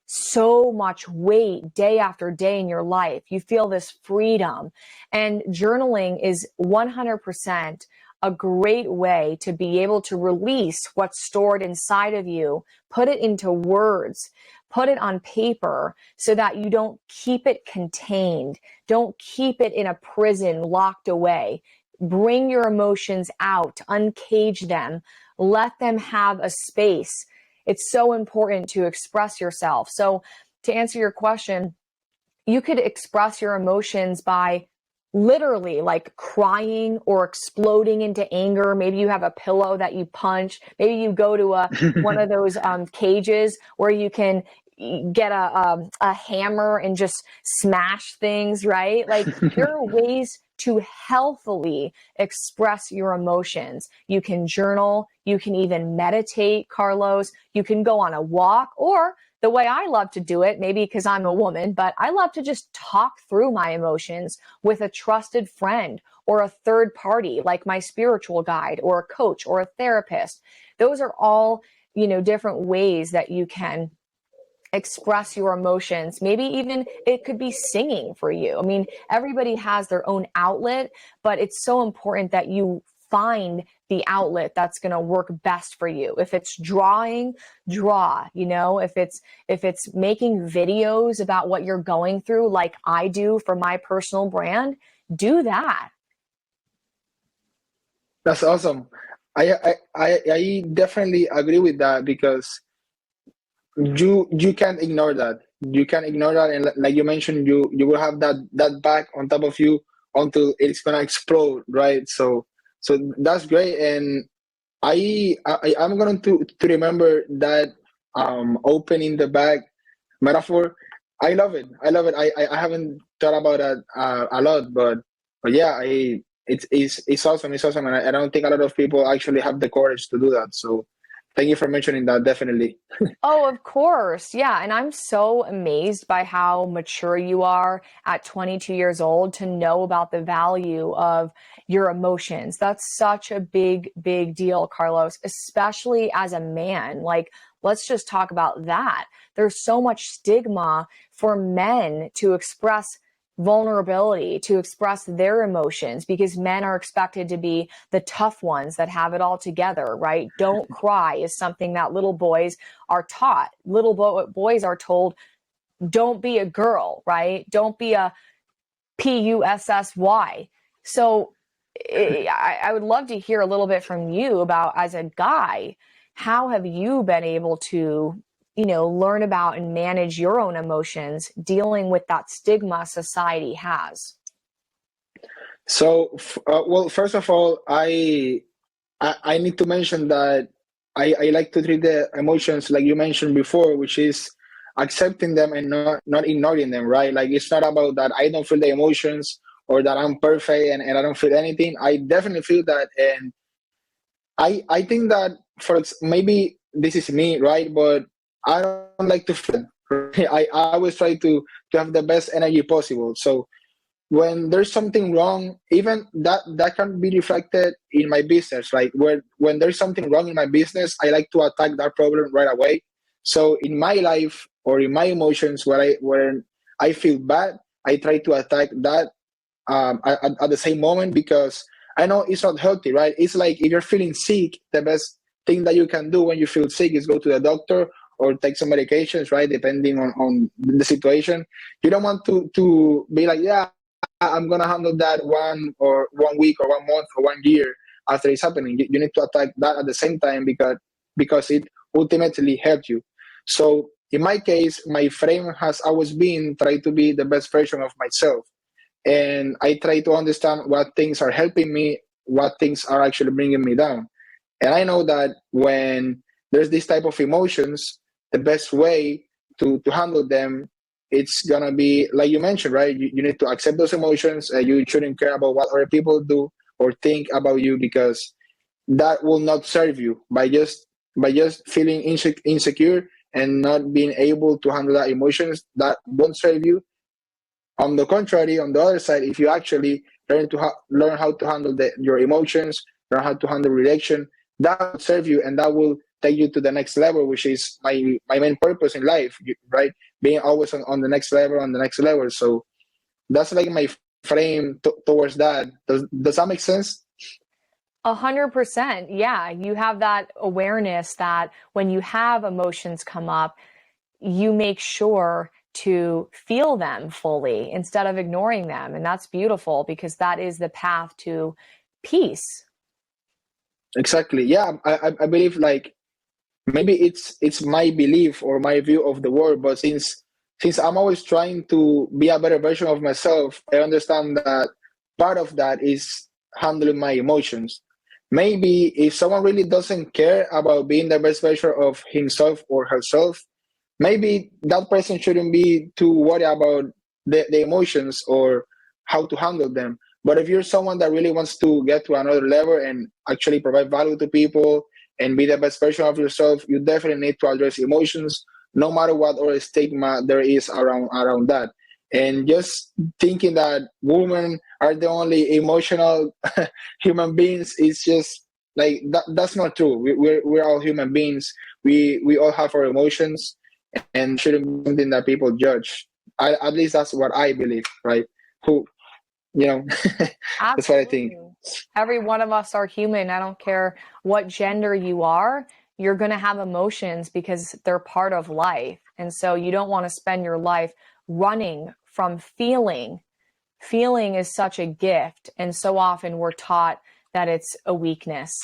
so much weight day after day in your life. You feel this freedom. And journaling is 100% a great way to be able to release what's stored inside of you, put it into words, put it on paper so that you don't keep it contained. Don't keep it in a prison locked away. Bring your emotions out, uncage them, let them have a space. It's so important to express yourself. So, to answer your question, you could express your emotions by literally like crying or exploding into anger. Maybe you have a pillow that you punch. Maybe you go to one of those cages where you can get a hammer and just smash things, right? Like there are ways to healthily express your emotions. You can journal, you can even meditate, Carlos, you can go on a walk, or the way I love to do it, maybe because I'm a woman, but I love to just talk through my emotions with a trusted friend or a third party, like my spiritual guide or a coach or a therapist. Those are all, different ways that you can express your emotions. Maybe even it could be singing for you. I mean, everybody has their own outlet, but it's so important that you find the outlet that's going to work best for you. If it's drawing, draw, you know, if it's making videos about what you're going through like I do for my personal brand, do that. That's awesome. I definitely agree with that because you can't ignore that. You can't ignore that, and like you mentioned, you will have that back on top of you until it's gonna explode, right? So that's great, and I'm going to remember that opening the bag metaphor. I love it. I love it. I haven't thought about that a lot, but yeah, it's awesome. It's awesome, and I don't think a lot of people actually have the courage to do that. So thank you for mentioning that. Definitely. Oh, of course. Yeah. And I'm so amazed by how mature you are at 22 years old to know about the value of your emotions. That's such a big, big deal, Carlos, especially as a man. Like, let's just talk about that. There's so much stigma for men to express vulnerability, to express their emotions, because men are expected to be the tough ones that have it all together, right? Don't cry is something that little boys are taught. Little boys are told, don't be a girl, right? Don't be a pussy. So I would love to hear a little bit from you about, as a guy, how have you been able to, you know, learn about and manage your own emotions dealing with that stigma society has? So, well, first of all, I need to mention that I like to treat the emotions like you mentioned before, which is accepting them and not ignoring them, right? Like it's not about that I don't feel the emotions or that I'm perfect and I don't feel anything. I definitely feel that, and I think that maybe this is me, right? But I don't like to feel bad. Right? I always try to have the best energy possible. So when there's something wrong, even that can be reflected in my business. Like when there's something wrong in my business, I like to attack that problem right away. So in my life or in my emotions, when I feel bad, I try to attack that at the same moment because I know it's not healthy, right? It's like if you're feeling sick, the best thing that you can do when you feel sick is go to the doctor or take some medications, right? Depending on the situation. You don't want to be like, yeah, I'm gonna handle that 1 week or 1 month or 1 year after it's happening. You need to attack that at the same time because it ultimately helped you. So in my case, my frame has always been try to be the best version of myself, and I try to understand what things are helping me, what things are actually bringing me down. And I know that when there's this type of emotions, the best way to handle them, it's gonna be like you mentioned, right? You need to accept those emotions. You shouldn't care about what other people do or think about you because that will not serve you by just feeling insecure and not being able to handle that emotions. That won't serve you. On the contrary, on the other side, if you actually learn how to handle your emotions, learn how to handle rejection, that will serve you and that will take you to the next level, which is my main purpose in life, right? Being always on the next level, on the next level. So that's like my frame towards that. Does that make sense? 100%. Yeah. You have that awareness that when you have emotions come up, you make sure to feel them fully instead of ignoring them. And that's beautiful because that is the path to peace. Exactly. Yeah, I believe like maybe it's my belief or my view of the world, but since I'm always trying to be a better version of myself, I understand that part of that is handling my emotions. Maybe if someone really doesn't care about being the best version of himself or herself, maybe that person shouldn't be too worried about the emotions or how to handle them. But if you're someone that really wants to get to another level and actually provide value to people and be the best version of yourself, you definitely need to address emotions, no matter what other stigma there is around that. And just thinking that women are the only emotional human beings is just like that's not true. We're all human beings. We all have our emotions, and shouldn't be something that people judge. At least that's what I believe, right? Who, you know, that's what I think. Absolutely. Every one of us are human. I don't care what gender you are, you're going to have emotions because they're part of life. And so you don't want to spend your life running from feeling. Feeling is such a gift. And so often we're taught that it's a weakness.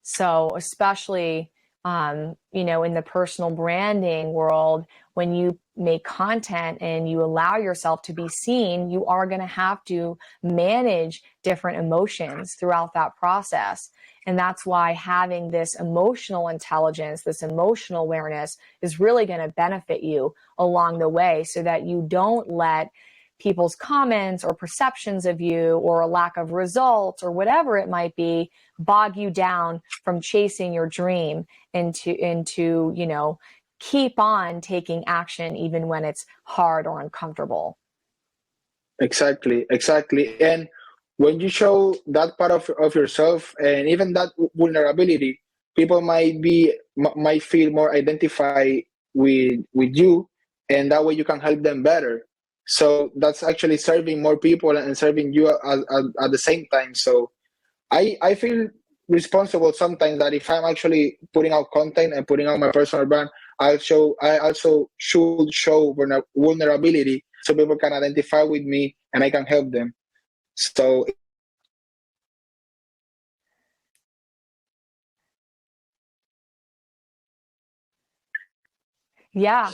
So, especially, in the personal branding world, when you make content and you allow yourself to be seen, you are going to have to manage different emotions throughout that process. And that's why having this emotional intelligence, this emotional awareness is really going to benefit you along the way so that you don't let people's comments or perceptions of you or a lack of results or whatever it might be bog you down from chasing your dream into keep on taking action even when it's hard or uncomfortable. Exactly, exactly. And when you show that part of yourself and even that vulnerability, people might feel more identified with you, and that way you can help them better. So that's actually serving more people and serving you at the same time. So I feel responsible sometimes that if I'm actually putting out content and putting out my personal brand, I also should show vulnerability so people can identify with me and I can help them. So Yeah.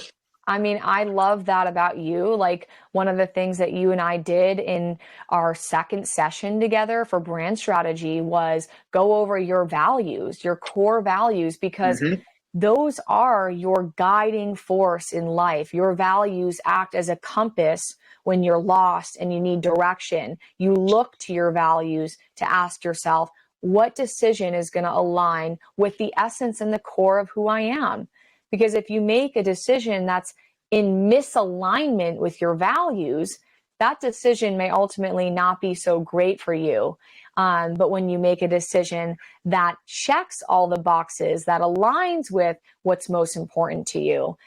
I mean, I love that about you. Like, one of the things that you and I did in our second session together for brand strategy was go over your values, your core values, because mhm, those are your guiding force in life. Your values act as a compass when you're lost and you need direction. You look to your values to ask yourself, what decision is going to align with the essence and the core of who I am? Because if you make a decision that's in misalignment with your values, that decision may ultimately not be so great for you. But when you make a decision that checks all the boxes, that aligns with what's most important to you,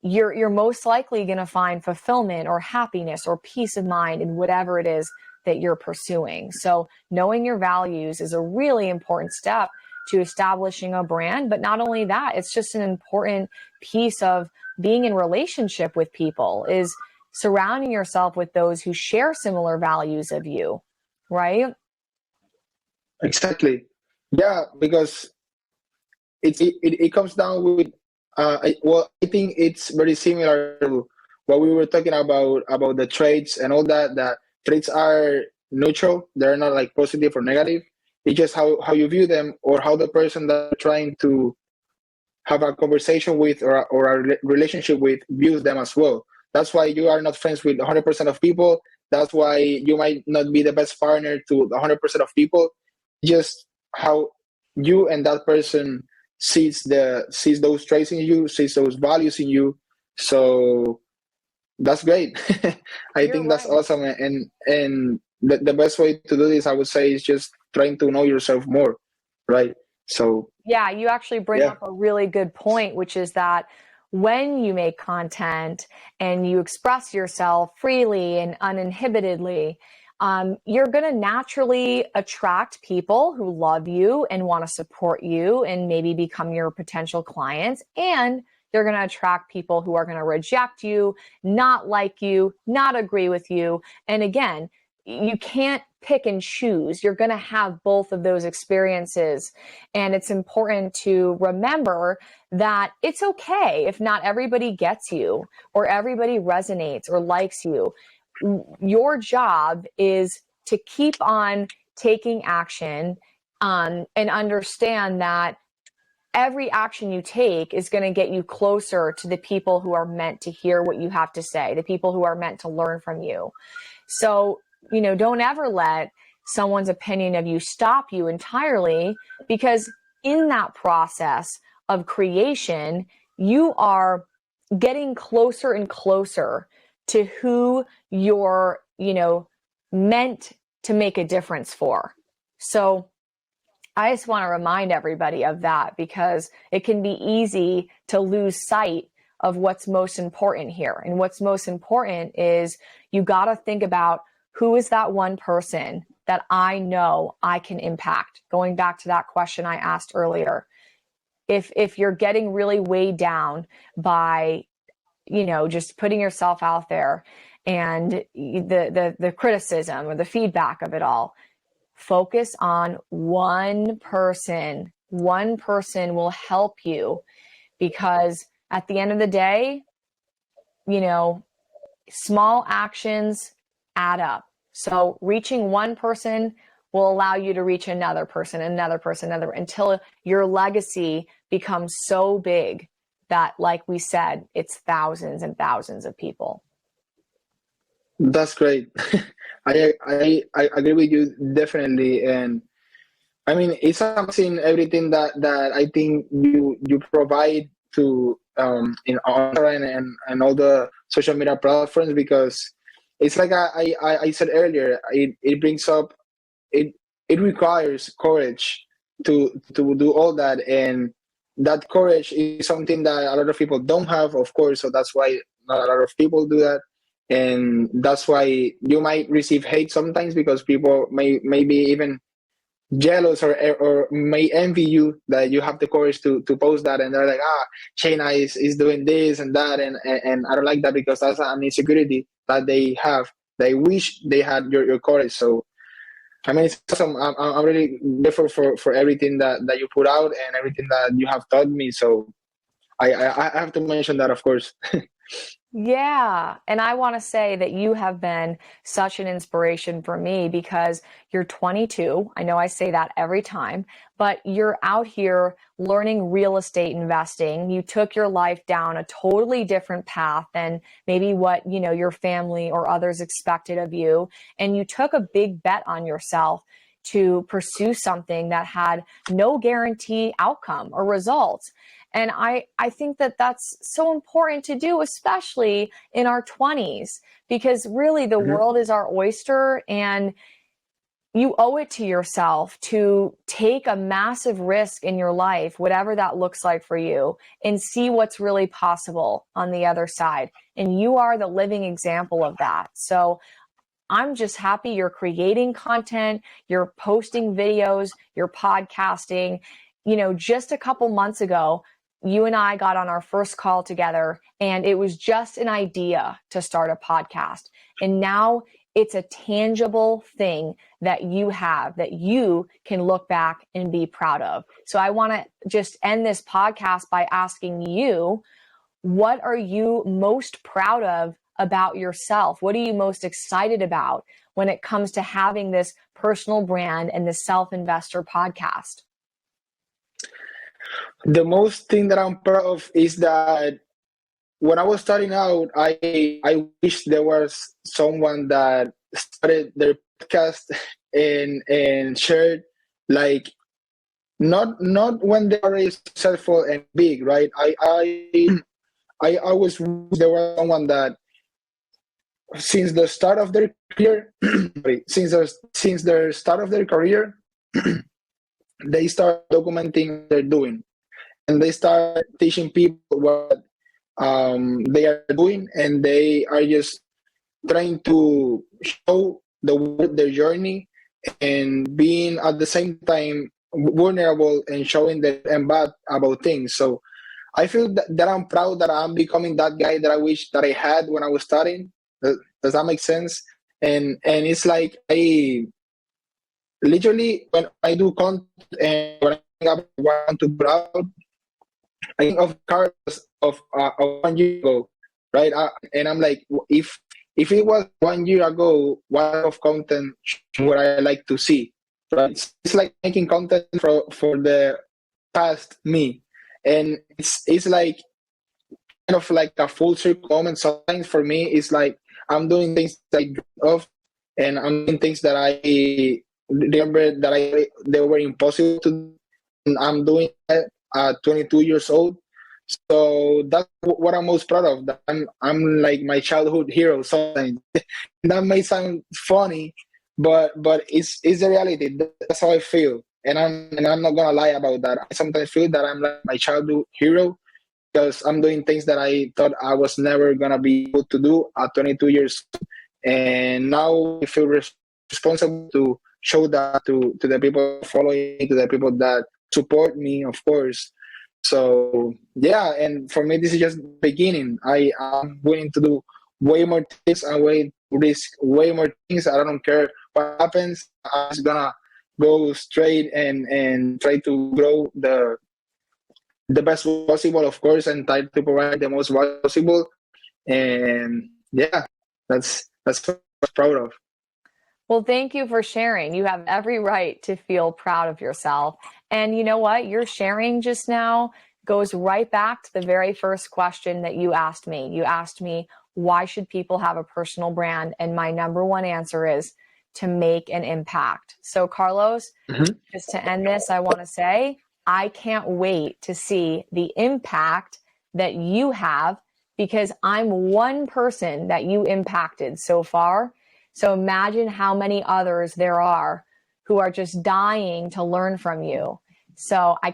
you're most likely going to find fulfillment or happiness or peace of mind in whatever it is that you're pursuing. So knowing your values is a really important step to establishing a brand. But not only that, it's just an important piece of being in relationship with people, is surrounding yourself with those who share similar values of you, right? exactly. Yeah, because it comes down with well, I think it's very similar to what we were talking about the traits and all that. That traits are neutral; they're not like positive or negative. It's just how you view them or how the person that you're trying to have a conversation with or a relationship with views them as well. That's why you are not friends with 100% of people. That's why you might not be the best partner to 100% of people. Just how you and that person sees those traits in you, sees those values in you. So that's great. I You're think that's right. awesome. And the best way to do this, I would say, is just trying to know yourself more, right? So Yeah, you actually bring yeah. up a really good point, which is that when you make content and you express yourself freely and uninhibitedly, you're going to naturally attract people who love you and want to support you and maybe become your potential clients. And you're going to attract people who are going to reject you, not like you, not agree with you. And again, you can't pick and choose. You're going to have both of those experiences. And it's important to remember that it's okay if not everybody gets you or everybody resonates or likes you. Your job is to keep on taking action, and understand that every action you take is going to get you closer to the people who are meant to hear what you have to say, the people who are meant to learn from you. So, don't ever let someone's opinion of you stop you entirely, because in that process of creation, you are getting closer and closer to who you're, meant to make a difference for. So, I just want to remind everybody of that, because it can be easy to lose sight of what's most important here. And what's most important is you got to think about who is that one person that I know I can impact. Going back to that question I asked earlier. If you're getting really weighed down by, just putting yourself out there and the criticism or the feedback of it all, focus on one person. One person will help you, because at the end of the day, small actions add up. So reaching one person will allow you to reach another person, until your legacy becomes so big that, like we said, it's thousands and thousands of people. That's great. I agree with you definitely, and I mean it's amazing everything that I think you provide to in online and all the social media platforms, because it's like I said earlier, it brings up it it requires courage to do all that, and that courage is something that a lot of people don't have, of course, so that's why not a lot of people do that. And that's why you might receive hate sometimes, because people may be even jealous, or may envy you that you have the courage to post that, and they're like, Shana is doing this and that, and I don't like that, because that's an insecurity that they have. They wish they had your courage. So I mean, it's awesome. I'm really grateful for everything that you put out and everything that you have taught me. So I have to mention that, of course. Yeah. And I want to say that you have been such an inspiration for me, because you're 22. I know I say that every time, but you're out here learning real estate investing. You took your life down a totally different path than maybe what, your family or others expected of you. And you took a big bet on yourself to pursue something that had no guarantee outcome or results. And I think that that's so important to do, especially in our 20s, because really the Mhm. world is our oyster, and you owe it to yourself to take a massive risk in your life, whatever that looks like for you, and see what's really possible on the other side. And you are the living example of that. So I'm just happy you're creating content, you're posting videos, you're podcasting. Just a couple months ago, you and I got on our first call together, and it was just an idea to start a podcast. And now it's a tangible thing that you have, that you can look back and be proud of. So I want to just end this podcast by asking you, what are you most proud of about yourself? What are you most excited about when it comes to having this personal brand and the Self Investor podcast? The most thing that I'm proud of is that when I was starting out, I wish there was someone that started their podcast and shared, like, not when they are successful and big, right? I always wish there was someone that since the start of their career, sorry, since their start of their career, they start documenting what they're doing, and they start teaching people what they are doing, and they are just trying to show the world their journey, and being at the same time vulnerable and showing that I'm bad about things. So I feel that I'm proud that I'm becoming that guy that I wish that I had when I was starting. Does that make sense? And it's like, I literally, when I do content and when I think about what I want to put out, I think of cars of 1 year ago, right? And I'm like, if it was 1 year ago, what type of content would I like to see? Right? It's like making content for the past me, and it's like kind of like a full circle moment. Sometimes for me, it's like I'm doing things that I dream of, and I'm doing things that I remember that they were impossible to do, and I'm doing it at 22 years old. So that's what I'm most proud of. That I'm like my childhood hero sometimes. That may sound funny, but it's the reality. That's how I feel, and I'm not gonna lie about that. I sometimes feel that I'm like my childhood hero, because I'm doing things that I thought I was never gonna be able to do at 22 years old. And now I feel responsible to show that to the people following me, to the people that support me, of course. So yeah, and for me, this is just the beginning. I am willing to do way more things. I'm willing to risk way more things. I don't care what happens. I'm just gonna go straight and try to grow the best possible, of course, and try to provide the most value possible. And yeah, that's what I was proud of. Well, thank you for sharing. You have every right to feel proud of yourself. And you know what? Your sharing just now goes right back to the very first question that you asked me. You asked me, why should people have a personal brand? And my number one answer is to make an impact. So, Carlos, Mhm. just to end this, I want to say, I can't wait to see the impact that you have because I'm one person that you impacted so far. So imagine how many others there are who are just dying to learn from you. So I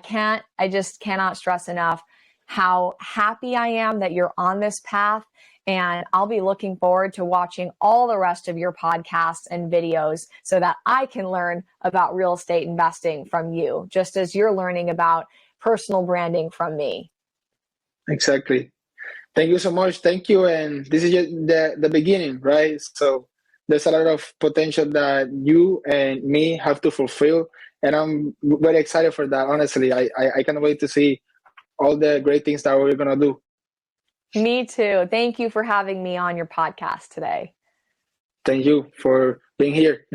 just cannot stress enough how happy I am that you're on this path. And I'll be looking forward to watching all the rest of your podcasts and videos so that I can learn about real estate investing from you, just as you're learning about personal branding from me. Exactly. Thank you so much. Thank you. And this is just the beginning, right? So there's a lot of potential that you and me have to fulfill. And I'm very excited for that. Honestly, I can't wait to see all the great things that we're going to do. Me too. Thank you for having me on your podcast today. Thank you for being here.